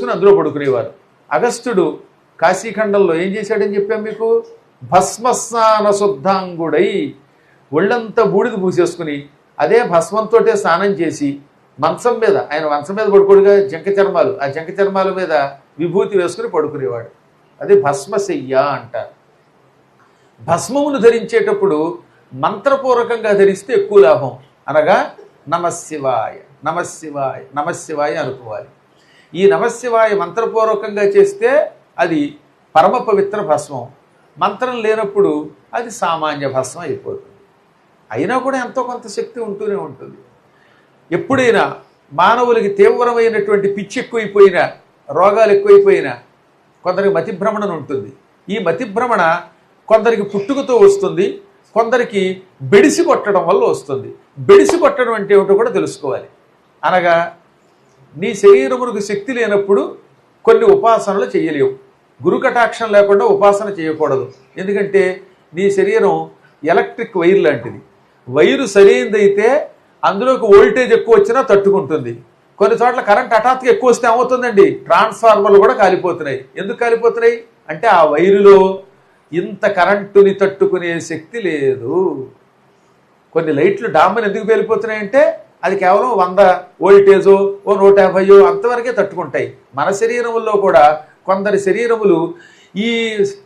వేసుకుని అందులో పడుకునేవారు. అగస్త్యుడు కాశీఖండంలో ఏం చేశాడని చెప్పాం మీకు, భస్మస్నాన శుద్ధాంగుడై ఒళ్ళంతా బూడిద పూసేసుకుని అదే భస్మంతో స్నానం చేసి మంచం మీద, ఆయన మంచం మీద పడుకోడుగా జంక చర్మాలు, ఆ జంక చర్మాల మీద విభూతి వేసుకుని పడుకునేవాడు. అది భస్మశయ్య అంటారు. భస్మమును ధరించేటప్పుడు మంత్రపూర్వకంగా ధరిస్తే ఎక్కువ లాభం. అనగా నమశివాయ నమశివాయ నమశివాయ అనుకోవాలి. ఈ నమశివాయ మంత్రపూర్వకంగా చేస్తే అది పరమ పవిత్ర భస్మం. మంత్రం లేనప్పుడు అది సామాన్య భస్మం అయిపోతుంది. అయినా కూడా ఎంతో కొంత శక్తి ఉంటూనే ఉంటుంది. ఎప్పుడైనా మానవులకి తీవ్రమైనటువంటి పిచ్చి ఎక్కువైపోయినా, రోగాలు ఎక్కువైపోయినా కొందరికి మతిభ్రమణ ఉంటుంది. ఈ మతిభ్రమణ కొందరికి పుట్టుకతో వస్తుంది, కొందరికి బెడిసి కొట్టడం వల్ల వస్తుంది. బెడిసి కొట్టడం అంటే ఏమిటో కూడా తెలుసుకోవాలి. అనగా నీ శరీరమునకు శక్తి లేనప్పుడు కొన్ని ఉపాసనలు చేయలేవు. గురుకటాక్షం లేకుండా ఉపాసన చేయకూడదు. ఎందుకంటే నీ శరీరం ఎలక్ట్రిక్ వైర్ లాంటిది. వైరు సరైనదైతే అందులోకి వోల్టేజ్ ఎక్కువ వచ్చినా తట్టుకుంటుంది. కొన్ని చోట్ల కరెంట్ హఠాత్తుగా ఎక్కువ వస్తే ఏమవుతుందండి, ట్రాన్స్ఫార్మర్లు కూడా కాలిపోతున్నాయి. ఎందుకు కాలిపోతున్నాయి అంటే ఆ వైరులో ఇంత కరెంటుని తట్టుకునే శక్తి లేదు. కొన్ని లైట్లు డామ్మని ఎందుకు పేలిపోతున్నాయంటే అది కేవలం 100 వోల్టేజో 150 అంతవరకే తట్టుకుంటాయి. మన శరీరముల్లో కూడా కొందరి శరీరములు ఈ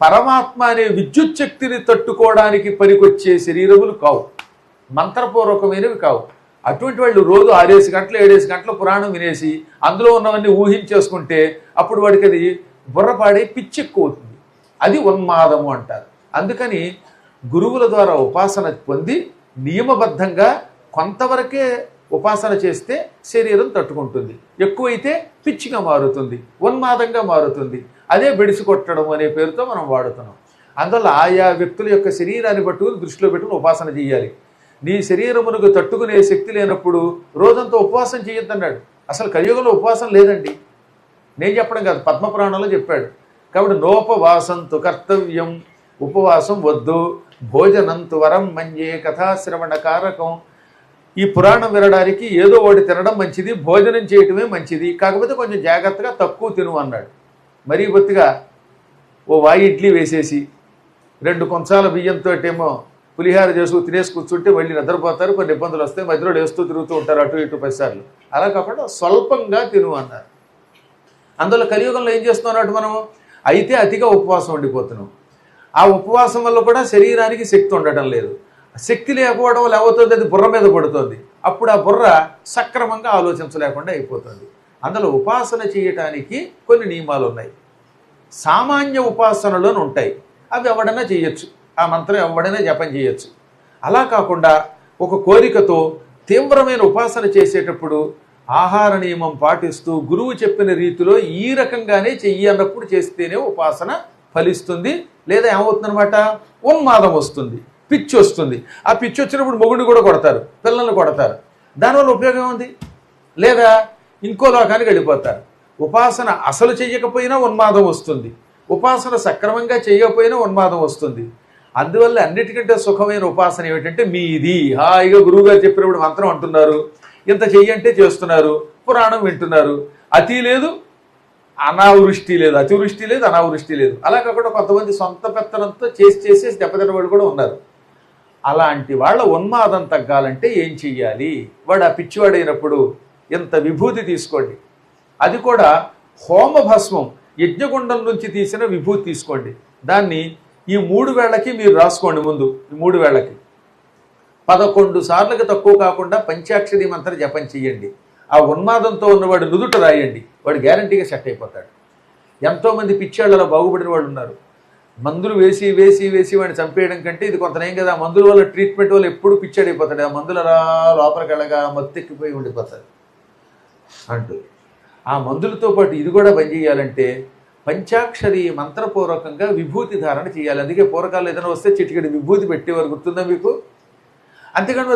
పరమాత్మ అనే విద్యుత్ శక్తిని తట్టుకోవడానికి పనికొచ్చే శరీరములు కావు, మంత్రపూర్వకమైనవి కావు. అటువంటి వాళ్ళు రోజు 6 గంటలు 7 గంటలు పురాణం వినేసి అందులో ఉన్నవన్నీ ఊహించేసుకుంటే అప్పుడు వాడికి అది బుర్రపాడే పిచ్చి ఎక్కువ అవుతుంది. అది ఉన్మాదము అంటారు. అందుకని గురువుల ద్వారా ఉపాసన పొంది నియమబద్ధంగా కొంతవరకే ఉపాసన చేస్తే శరీరం తట్టుకుంటుంది. ఎక్కువైతే పిచ్చిగా మారుతుంది, ఉన్మాదంగా మారుతుంది. అదే బెడిసి కొట్టడం అనే పేరుతో మనం వాడుతున్నాం. అందువల్ల ఆయా వ్యక్తుల యొక్క శరీరాన్ని పట్టుకుని దృష్టిలో పెట్టుకుని ఉపాసన చేయాలి. నీ శరీరమునకు తట్టుకునే శక్తి లేనప్పుడు రోజంతా ఉపవాసం చేయొద్దన్నాడు. అసలు కలియుగంలో ఉపవాసం లేదండి, నేను చెప్పడం కాదు, పద్మపురాణంలో చెప్పాడు. కాబట్టి నోపవాసంతు కర్తవ్యం, ఉపవాసం వద్దు. భోజనంతు వరం మన్యే, కథాశ్రవణ కారకం. ఈ పురాణం వినడానికి ఏదో ఒకటి తినడం మంచిది, భోజనం చేయటమే మంచిది. కాకపోతే కొంచెం జాగ్రత్తగా తక్కువ తిను అన్నాడు. మరీ బొత్తిగా ఓ వాయి ఇడ్లీ వేసేసి 2 కొంచాల బియ్యంతో ఏమో పులిహార చేసుకు తినేసి కూర్చుంటే మళ్ళీ నిద్రపోతారు, కొన్ని ఇబ్బందులు వస్తాయి, మధ్యలో వేస్తూ తిరుగుతూ ఉంటారు అటు ఇటు 10 సార్లు. అలా కాకుండా స్వల్పంగా తిను అన్నారు. అందువల్ల కలియుగంలో ఏం చేస్తున్నాడు మనం, అయితే అతిగా ఉపవాసం ఉండిపోతున్నాం. ఆ ఉపవాసం వల్ల కూడా శరీరానికి శక్తి ఉండటం లేదు. శక్తి లేకపోవడం వల్ల ఏమవుతుంది, అది బుర్ర మీద పడుతుంది. అప్పుడు ఆ బుర్ర సక్రమంగా ఆలోచించలేకుండా అయిపోతుంది. అందులో ఉపాసన చేయటానికి కొన్ని నియమాలు ఉన్నాయి. సామాన్య ఉపాసనలోనే ఉంటాయి, అవి ఎవడైనా చేయొచ్చు. ఆ మంత్రం ఎవడైనా జపం చేయొచ్చు. అలా కాకుండా ఒక కోరికతో తీవ్రమైన ఉపాసన చేసేటప్పుడు ఆహార నియమం పాటిస్తూ గురువు చెప్పిన రీతిలో ఈ రకంగానే చెయ్యి అన్నప్పుడు చేస్తేనే ఉపాసన ఫలిస్తుంది. లేదా ఏమవుతుందనమాట, ఉన్మాదం వస్తుంది, పిచ్చి వస్తుంది. ఆ పిచ్చి వచ్చినప్పుడు మొగుడిని కూడా కొడతారు, పిల్లల్ని కొడతారు. దానివల్ల ఉపయోగం ఉంది. లేదా ఇంకో లోకానికి వెళ్ళిపోతారు. ఉపాసన అసలు చెయ్యకపోయినా ఉన్మాదం వస్తుంది, ఉపాసన సక్రమంగా చేయకపోయినా ఉన్మాదం వస్తుంది. అందువల్ల అన్నిటికంటే సుఖమైన ఉపాసన ఏమిటంటే మీది. హాయిగా గురువుగారు చెప్పినప్పుడు మంత్రం అంటున్నారు, ఇంత చెయ్యంటే చేస్తున్నారు, పురాణం వింటున్నారు. అతి లేదు, అనావృష్టి లేదు, అతివృష్టి లేదు, అనావృష్టి లేదు. అలా కాకుండా కొంతమంది సొంత పెత్తనంతో చేసి దెబ్బతిన్నవాడు కూడా ఉన్నారు. అలాంటి వాళ్ళ ఉన్మాదం తగ్గాలంటే ఏం చెయ్యాలి, వాడు ఆ పిచ్చివాడైనప్పుడు ఇంత విభూతి తీసుకోండి. అది కూడా హోమభస్మం, యజ్ఞగుండం నుంచి తీసిన విభూతి తీసుకోండి. దాన్ని ఈ 3 వేళకి మీరు రాసుకోండి. ముందు ఈ 3 వేళకి 11 సార్లకు తక్కువ కాకుండా పంచాక్షరి మంత్ర జపం చెయ్యండి. ఆ ఉన్మాదంతో ఉన్నవాడు నుదుట రాయండి, వాడు గ్యారంటీగా సెట్ అయిపోతాడు. ఎంతోమంది పిచ్చాళ్ళలో బాగుపడిన వాళ్ళు ఉన్నారు. మందులు వేసి వేసి వేసి వాడిని చంపేయడం కంటే ఇది కొంత నయం కదా. మందుల వల్ల ట్రీట్మెంట్ వల్ల ఎప్పుడు పిచ్చాడైపోతాడు. ఆ మందులు అలా లోపలికి వెళ్ళగా మత్తెక్కిపోయి ఉండిపోతాడు అంటూ. ఆ మందులతో పాటు ఇది కూడా పనిచేయాలంటే పంచాక్షరి మంత్రపూర్వకంగా విభూతి ధారణ చేయాలి. అందుకే పూర్వకాలు ఏదైనా వస్తే చిటికెడు విభూతి పెట్టేవారు, గుర్తుందా మీకు? అంతేకాని